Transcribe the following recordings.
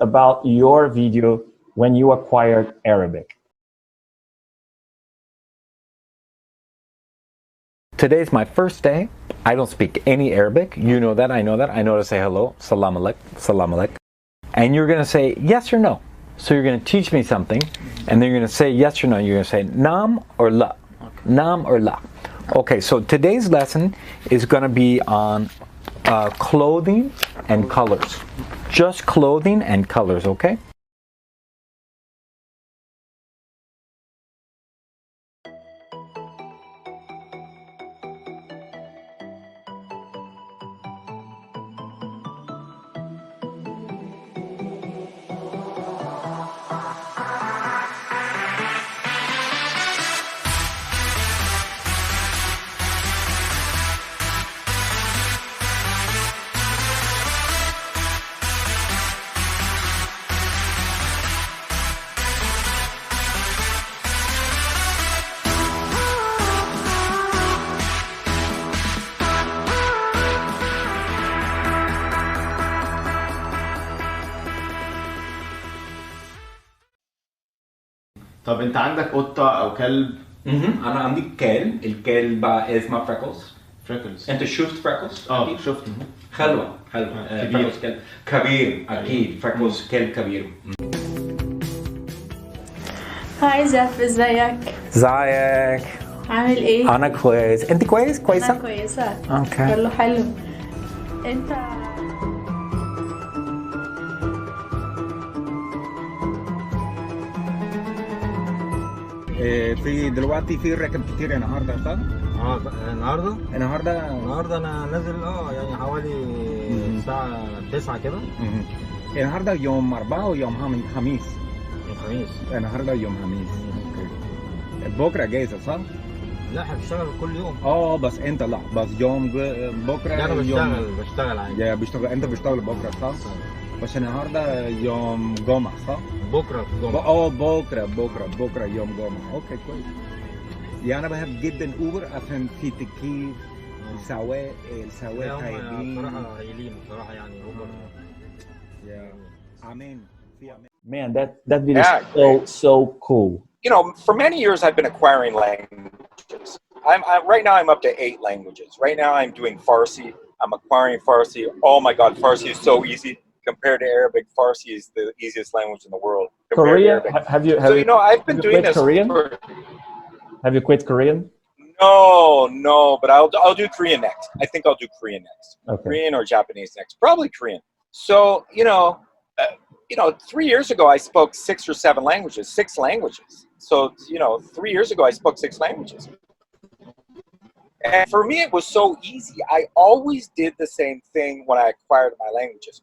about your video when you acquired Arabic. Today's my first day. I don't speak any Arabic. You know that, I know that. I know to say hello, salam alaikum, salam alaikum. And you're gonna say yes or no. So you're gonna teach me something, and then you're gonna say yes or no. You're gonna say nam or la, nam or la. Okay, so today's lesson is gonna be on clothing and colors. Just clothing and colors, okay? طب انت عندك قطة او كلب؟ انا عندي كلب، الكلب بقى اسمه فريكلز. فريكلز. انت شفت فريكلز؟ اه شفت. حلوة كبير. فريكلز كلب كبير اكيد. فريكلز كلب كبير. هاي زف، ازيك؟ ازيك؟ عامل ايه؟ انا كويس. انت كويس؟ كويسة؟ انا كويسة. اوكي. كله حلو. انت في دلوقتي في ركب كتير النهارده صح؟ النهارده انا نازل يعني حوالي الساعة 9 كده. النهارده يوم 4 ويوم خميس. الخميس. النهارده يوم خميس. بكره جايزه صح؟ لا احنا بنشتغل كل يوم. بس انت لا، بس يوم بكره. لا انا بشتغل عادي. يا بشتغل، انت بتشتغل بكره صح؟ بس النهارده يوم جمعه صح؟ بكره جمعه. بكره يوم جمعه. اوكي كويس. يعني انا بحب جدا اوبر عشان في تكييف، السواق هايلين. بصراحه هايلين بصراحه يعني اوبر. يا امين. Man, that video is so cool. You know, for many years I've been acquiring languages. Right now I'm up to 8 languages. Right now I'm doing Farsi. I'm acquiring Farsi. Oh my God, Farsi is so easy compared to Arabic. Farsi is the easiest language in the world. Korean? Have you? I've been doing this. Korean? Have you quit Korean? No, but I'll do Korean next. I think I'll do Korean next. Okay. Korean or Japanese next. Probably Korean. So, 3 years ago I spoke 6 or 7 languages, 6 languages. So, 3 years ago I spoke 6 languages. And for me it was so easy. I always did the same thing when I acquired my languages.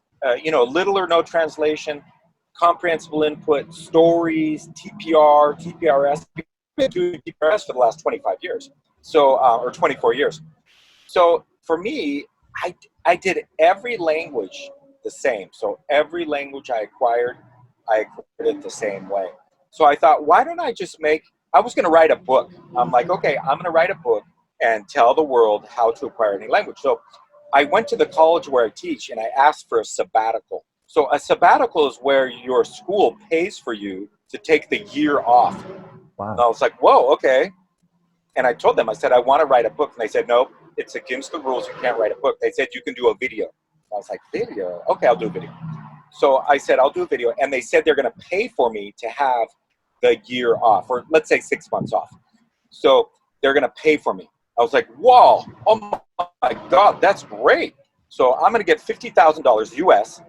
Little or no translation, comprehensible input, stories, TPR, TPRS. I've been doing TPRS for the last 25 years. So, or 24 years. So for me, I did every language the same. So every language I acquired it the same way. So I thought, why don't I just I was going to write a book. I'm like, okay, I'm going to write a book and tell the world how to acquire any language. So I went to the college where I teach and I asked for a sabbatical. So a sabbatical is where your school pays for you to take the year off. Wow. And I was like, whoa, okay. And I told them, I said, I want to write a book. And they said, nope, it's against the rules. You can't write a book. They said, you can do a video. I was like, video? Okay, I'll do a video. So I said, I'll do a video. And they said they're going to pay for me to have the year off, or let's say 6 months off. So they're going to pay for me. I was like, whoa, oh my God, that's great. So I'm going to get $50,000 US.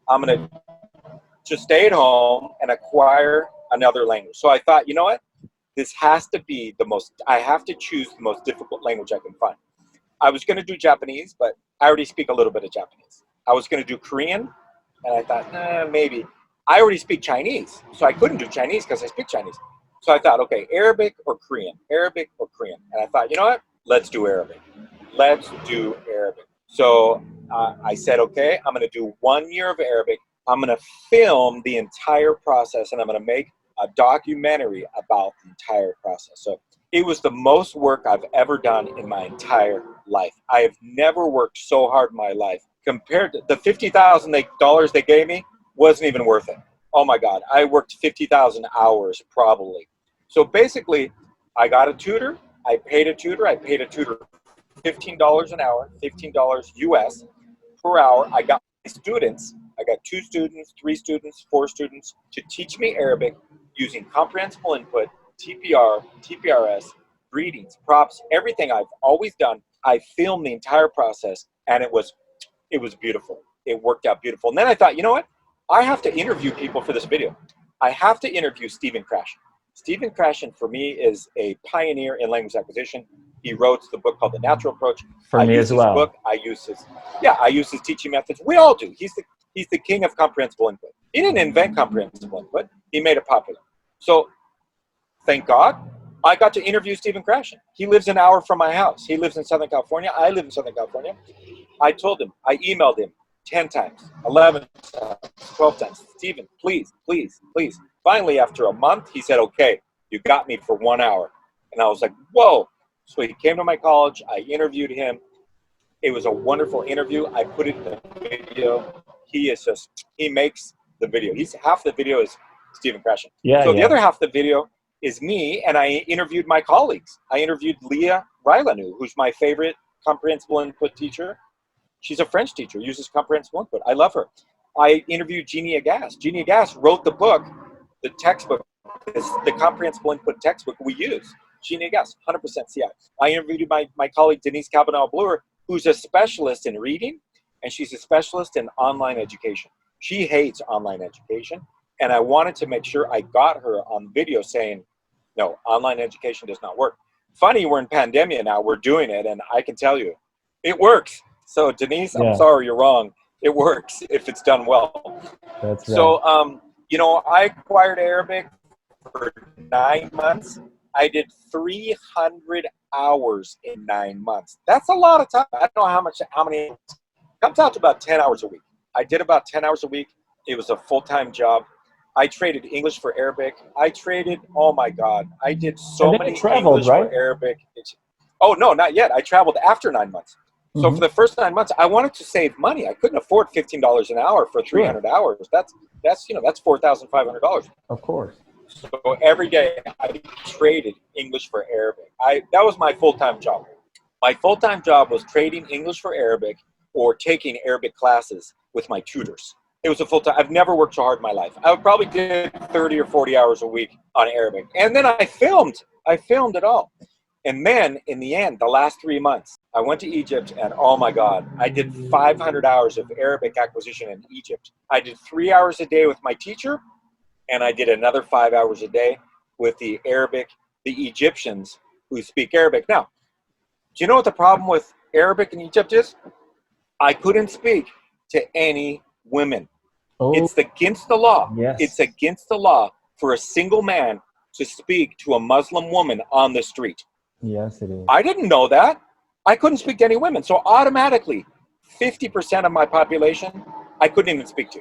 I'm going to just stay at home and acquire another language. So I thought, you know what? This has to be I have to choose the most difficult language I can find. I was going to do Japanese, but I already speak a little bit of Japanese. I was going to do Korean, and I thought, maybe. I already speak Chinese, so I couldn't do Chinese because I speak Chinese. So I thought, okay, Arabic or Korean. And I thought, you know what? Let's do Arabic. So I said, okay, I'm going to do 1 year of Arabic. I'm going to film the entire process, and I'm going to make a documentary about the entire process. So it was the most work I've ever done in my entire life. I have never worked so hard in my life. Compared to the $50,000 they gave me, wasn't even worth it. Oh my God, I worked 50,000 hours probably. So basically, I got a tutor, I paid a tutor $15 an hour, $15 US per hour. I got students, I got 2 students, 3 students, 4 students to teach me Arabic using comprehensible input, TPR, TPRS, greetings, props, everything I've always done. I filmed the entire process, and it was beautiful. It worked out beautiful. And then I thought, you know what? I have to interview people for this video. I have to interview Stephen Krashen. Stephen Krashen, for me, is a pioneer in language acquisition. He wrote the book called The Natural Approach. For me as well. Book. I use his teaching methods. We all do. He's the king of comprehensible input. He didn't invent comprehensible input. He made it popular. So, thank God, I got to interview Stephen Krashen. He lives an hour from my house. He lives in Southern California. I live in Southern California. I told him, I emailed him 10 times, 11 times, 12 times. Stephen, please, please, please. Finally, after a month, he said, okay, you got me for 1 hour. And I was like, whoa. So he came to my college. I interviewed him. It was a wonderful interview. I put it in the video. He makes the video. Half the video is Stephen Krashen. Yeah, so the other half of the video is me, and I interviewed my colleagues. I interviewed Leah Rylanu, who's my favorite comprehensible input teacher. She's a French teacher, uses comprehensible input. I love her. I interviewed Jeannie Agas. Jeannie Agas wrote the book, the textbook, the comprehensible input textbook we use. Jeannie Agas, 100% CI. I interviewed my colleague Denise Cabanel-Bluer, who's a specialist in reading, and she's a specialist in online education. She hates online education, and I wanted to make sure I got her on video saying, no, online education does not work. Funny, we're in pandemia now, we're doing it, and I can tell you, it works. So Denise, I'm sorry, you're wrong. It works if it's done well. That's right. So, you know, I acquired Arabic for 9 months. I did 300 hours in 9 months. That's a lot of time. I don't know how many, it comes out to about 10 hours a week. I did about 10 hours a week. It was a full-time job. I traded English for Arabic. I traded, oh my God, I did so many traveled, English right? for Arabic. Oh no, not yet. I traveled after 9 months. So for the first 9 months, I wanted to save money. I couldn't afford $15 an hour for 300 hours. That's $4,500. Of course. So every day I traded English for Arabic. That was my full-time job. My full-time job was trading English for Arabic or taking Arabic classes with my tutors. It was a full-time. I've never worked so hard in my life. I probably did 30 or 40 hours a week on Arabic. And then I filmed it all. And then in the end, the last 3 months, I went to Egypt, and oh my God, I did 500 hours of Arabic acquisition in Egypt. I did 3 hours a day with my teacher, and I did another 5 hours a day with the Egyptians who speak Arabic. Now, do you know what the problem with Arabic in Egypt is? I couldn't speak to any women. Oh, it's against the law. yes. It's against the law for a single man to speak to a Muslim woman on the street. Yes, it is. I didn't know that. I couldn't speak to any women. So automatically, 50% of my population, I couldn't even speak to.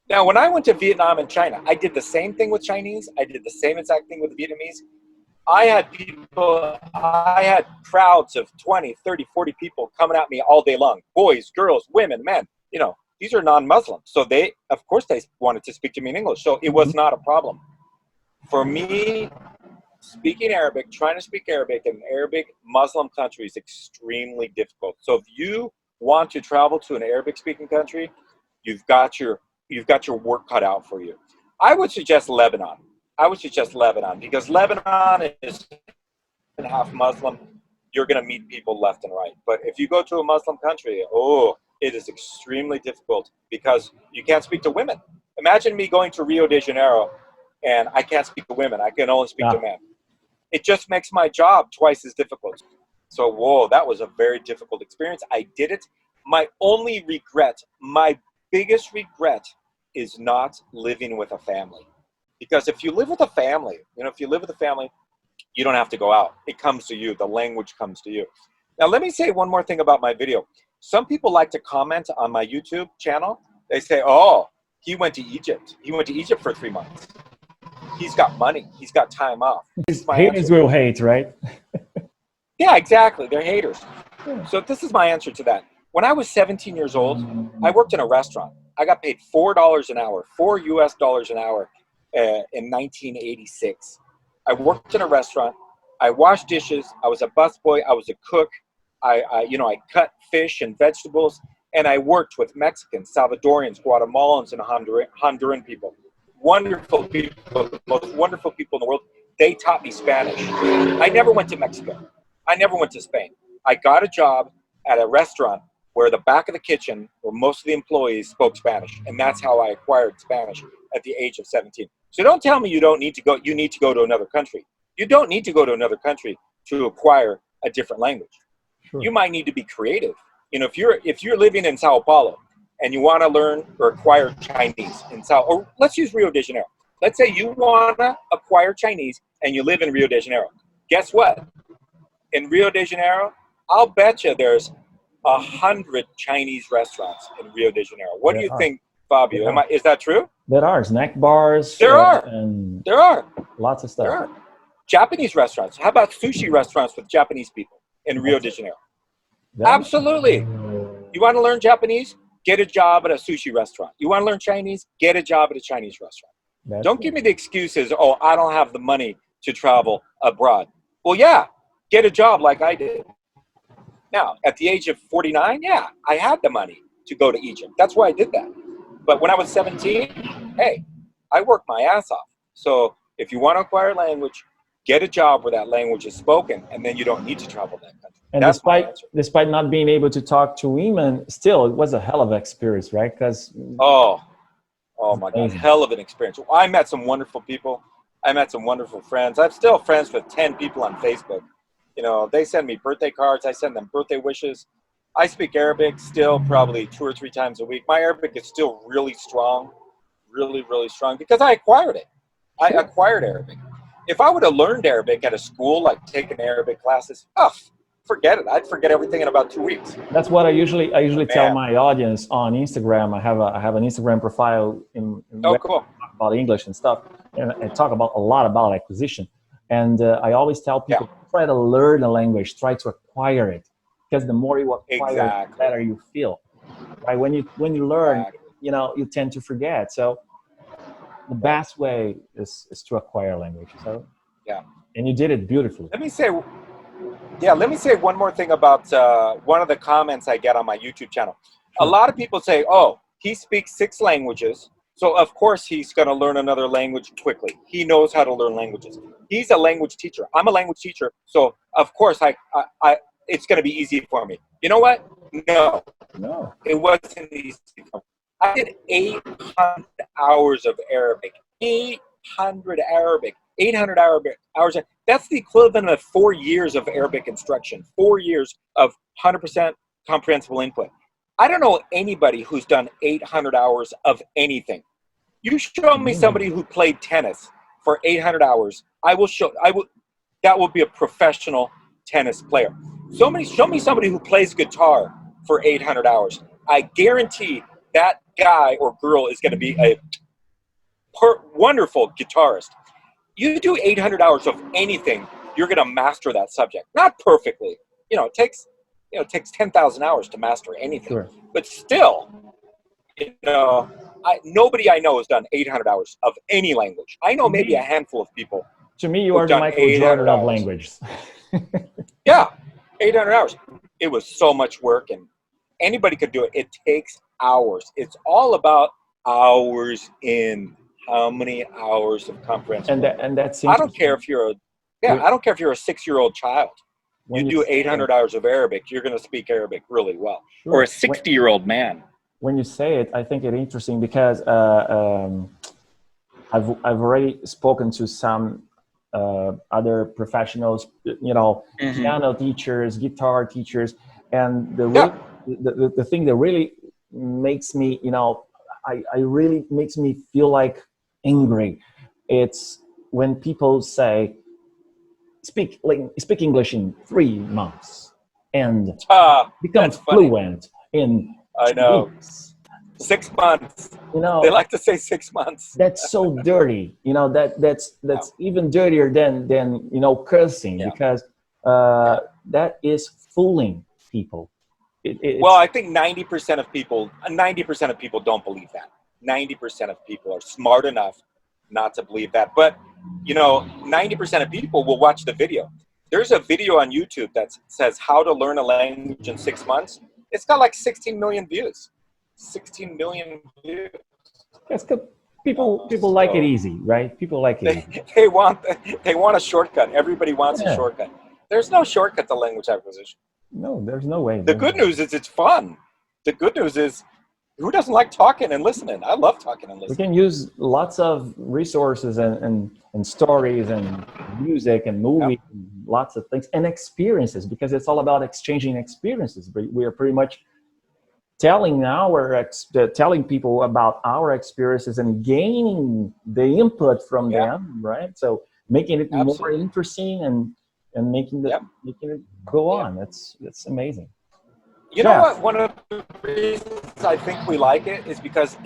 Now, when I went to Vietnam and China, I did the same thing with Chinese. I did the same exact thing with Vietnamese. I had crowds of 20, 30, 40 people coming at me all day long. Boys, girls, women, men. You know, these are non-Muslims. So of course, they wanted to speak to me in English. So it was not a problem. For me, speaking Arabic, trying to speak Arabic in Arabic Muslim country is extremely difficult. So if you want to travel to an Arabic-speaking country, you've got your work cut out for you. I would suggest Lebanon. Because Lebanon is half Muslim. You're going to meet people left and right. But if you go to a Muslim country, it is extremely difficult because you can't speak to women. Imagine me going to Rio de Janeiro and I can't speak to women. I can only speak to men. It just makes my job twice as difficult. So, that was a very difficult experience. I did it. My only regret, my biggest regret is not living with a family. Because if you live with a family, you don't have to go out. It comes to you. The language comes to you. Now, let me say one more thing about my video. Some people like to comment on my YouTube channel. They say, he went to Egypt. He went to Egypt for 3 months. He's got money. He's got time off. Haters will hate, right? Yeah, exactly. They're haters. So this is my answer to that. When I was 17 years old, I worked in a restaurant. I got paid $4 an hour, $4 an hour in 1986. I worked in a restaurant. I washed dishes. I was a busboy. I was a cook. I cut fish and vegetables, and I worked with Mexicans, Salvadorians, Guatemalans, and Honduran people. Wonderful people, the most wonderful people in the world. They taught me Spanish. I never went to Mexico. I never went to Spain. I got a job at a restaurant where the back of the kitchen, where most of the employees spoke Spanish, and that's how I acquired Spanish at the age of 17. So don't tell me you don't need to go. You need to go to another country. You don't need to go to another country to acquire a different language. Sure. You might need to be creative. You know, if you're living in Sao Paulo and you want to learn or acquire Chinese in or let's use Rio de Janeiro. Let's say you want to acquire Chinese and you live in Rio de Janeiro. Guess what? In Rio de Janeiro, I'll bet you there's 100 Chinese restaurants in Rio de Janeiro. What do you think, Fabio? Is that true? There are snack bars. There are Lots of stuff. There are Japanese restaurants. How about sushi restaurants with Japanese people in Rio de Janeiro? Absolutely. You want to learn Japanese? Get a job at a sushi restaurant. You want to learn Chinese? Get a job at a Chinese restaurant. Don't give me the excuses, oh, I don't have the money to travel abroad. Well, yeah, get a job like I did. Now, at the age of 49, yeah, I had the money to go to Egypt. That's why I did that. But when I was 17, hey, I worked my ass off. So if you want to acquire language, get a job where that language is spoken, and then you don't need to travel that country. And despite not being able to talk to women, still, it was a hell of an experience, right? Because oh my God, hell of an experience. I met some wonderful people. I met some wonderful friends. I'm still friends with 10 people on Facebook. You know, they send me birthday cards. I send them birthday wishes. I speak Arabic still probably 2 or 3 times a week. My Arabic is still really strong, really, really strong because I acquired it. I acquired Arabic. If I would have learned Arabic at a school, like taking Arabic classes, forget it. I'd forget everything in about 2 weeks. That's what I usually tell my audience on Instagram. I have an Instagram profile in cool. About English and stuff, and I talk about a lot about acquisition. And I always tell people, try to learn a language, try to acquire it, because the more you acquire, the better you feel. Right? When you learn, you know, you tend to forget. So the best way is to acquire language. So and you did it beautifully. Let me say one more thing about one of the comments I get on my YouTube channel. A lot of people say, oh, he speaks 6 languages, so of course he's going to learn another language quickly. He knows how to learn languaes. He's a language teacher. I'm a language teacher, so of course it's going to be easy for me. You know what? No, it wasn't easy for me. I did 800 hours of Arabic. 800 Arabic hours. That's the equivalent of 4 years of Arabic instruction. 4 years of 100% comprehensible input. I don't know anybody who's done 800 hours of anything. You show me somebody who played tennis for 800 hours. That will be a professional tennis player. Show me somebody who plays guitar for 800 hours. I guarantee that guy or girl is going to be a wonderful guitarist. You do 800 hours of anything, you're going to master that subject. Not perfectly. You know, it takes 10,000 hours to master anything. Sure. But still, you know, nobody I know has done 800 hours of any language. I know maybe a handful of people. To me, you are the Michael Jordan of languages. Yeah, 800 hours. It was so much work, and anybody could do it. It takes hours. It's all about hours in. How many hours of comprehension? And that's I don't care if you're I don't care if you're a 6-year-old child. You do 800 hours of Arabic, you're going to speak Arabic really well. Sure. Or a 60-year-old man. When you say it, I think it's interesting because I've already spoken to some other professionals, you know, piano teachers, guitar teachers, and the thing that really makes me, you know, I really makes me feel like angry. It's when people say, speak English in 3 months and become fluent in 2 weeks. 6 months. You know, they like to say 6 months. That's so dirty. You know, that's even dirtier than you know, cursing, because that is fooling people. Well, I think 90% of people don't believe that. 90% of people are smart enough not to believe that. But, you know, 90% of people will watch the video. There's a video on YouTube that says how to learn a language in 6 months. It's got like 16 million views. 16 million views. That's good. People like it easy, right? People like it easy. They want a shortcut. Everybody wants a shortcut. There's no shortcut to language acquisition. No, there's no way. The good news is it's fun. The good news is, who doesn't like talking and listening? I love talking and listening. We can use lots of resources and stories and music and movies, and lots of things and experiences, because it's all about exchanging experiences. We are pretty much telling people about our experiences and gaining the input from them, right? So making it more interesting and making it go on. That's amazing. You know what? One of the reasons I think we like it is because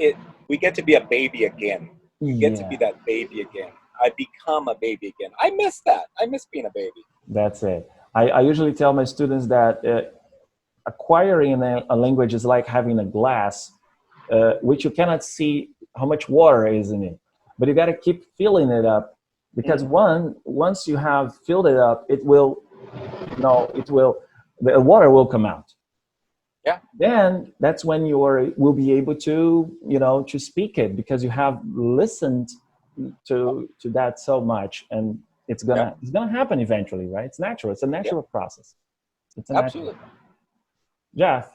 we get to be a baby again. We get to be that baby again. I become a baby again. I miss that. I miss being a baby. That's it. I usually tell my students that acquiring a language is like having a glass, which you cannot see how much water is in it, but you got to keep filling it up, because once you have filled it up, the water will come out. Yeah. Then that's when you will be able to, to speak it, because you have listened to that so much, and it's gonna happen eventually, right? It's natural. It's a natural process. It's absolutely. Jeff,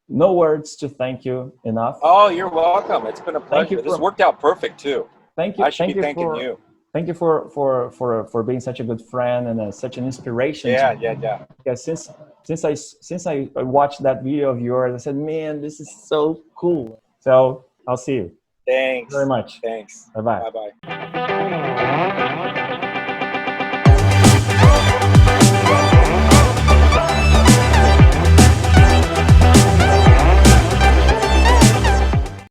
no words to thank you enough. Oh, you're welcome. It's been a pleasure. This worked out perfect too. Thank you. I should be thanking you. Thank you for being such a good friend and such an inspiration. Yeah. Because since I watched that video of yours, I said, man, this is so cool. So I'll see you. Thanks very much. Thanks. Bye-bye. Bye-bye.